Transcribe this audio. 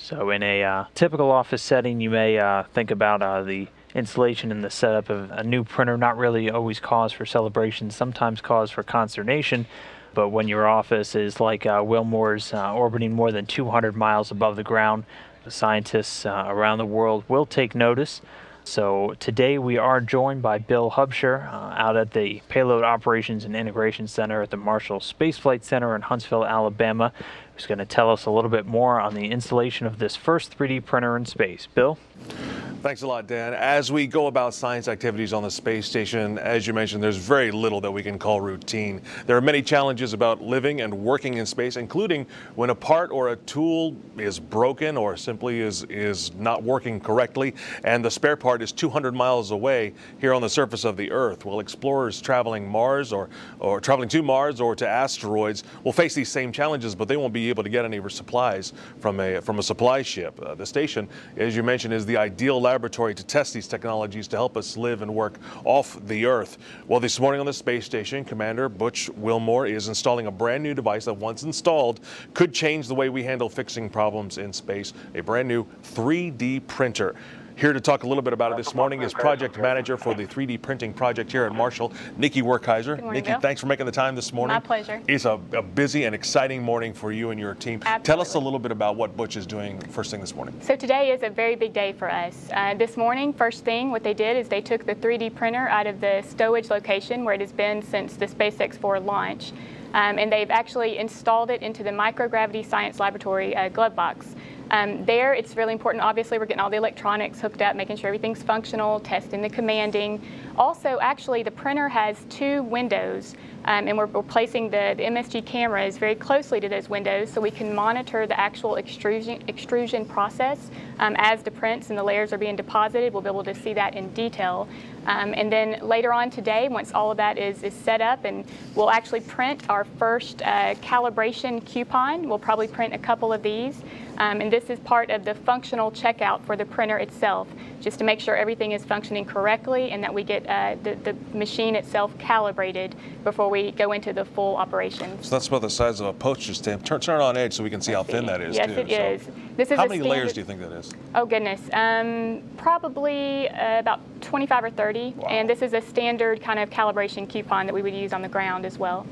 So in a typical office setting, you may think about the installation and the setup of a new printer, not really always cause for celebration, sometimes cause for consternation. But when your office is like Wilmore's, orbiting more than 200 miles above the ground, the scientists around the world will take notice. So today we are joined by Bill Hubscher out at the Payload Operations and Integration Center at the Marshall Space Flight Center in Huntsville, Alabama, who's going to tell us a little bit more on the installation of this first 3D printer in space. Bill? Thanks a lot, Dan. As we go about science activities on the space station, as you mentioned, there's very little that we can call routine. There are many challenges about living and working in space, including when a part or a tool is broken or simply is not working correctly, and the spare part is 200 miles away here on the surface of the Earth. Well, explorers traveling Mars or traveling to Mars or to asteroids will face these same challenges, but they won't be able to get any supplies from a supply ship. The station, as you mentioned, is the ideal laboratory to test these technologies to help us live and work off the Earth. Well, this morning on the space station, Commander Butch Wilmore is installing a brand new device that, once installed, could change the way we handle fixing problems in space, a brand new 3D printer. Here to talk a little bit about it this morning is project manager for the 3D printing project here at Marshall, Nikki Werkheiser. Morning, Nikki, thanks for making the time this morning. My pleasure. It's a busy and exciting morning for you and your team. Absolutely. Tell us a little bit about what Butch is doing first thing this morning. So today is a very big day for us. This morning, first thing, what they did is they took the 3D printer out of the stowage location where it has been since the SpaceX 4 launch, and they've actually installed it into the Microgravity Science Laboratory glove box. There, it's really important. Obviously, we're getting all the electronics hooked up, making sure everything's functional, testing the commanding. Also, actually, the printer has two windows, and we're placing the MSG cameras very closely to those windows so we can monitor the actual extrusion process as the prints and the layers are being deposited. We'll be able to see that in detail. And then later on today, once all of that is set up, and we'll actually print our first calibration coupon. We'll probably print a couple of these. And this is part of the functional checkout for the printer itself, just to make sure everything is functioning correctly and that we get the machine itself calibrated before we go into the full operation. So that's about the size of a postage stamp. Turn it on edge so we can see how thin that is. Yes, too. it is. This is how many layers do you think that is? Oh, goodness. Probably about 25 or 30. Wow. And this is a standard kind of calibration coupon that we would use on the ground as well.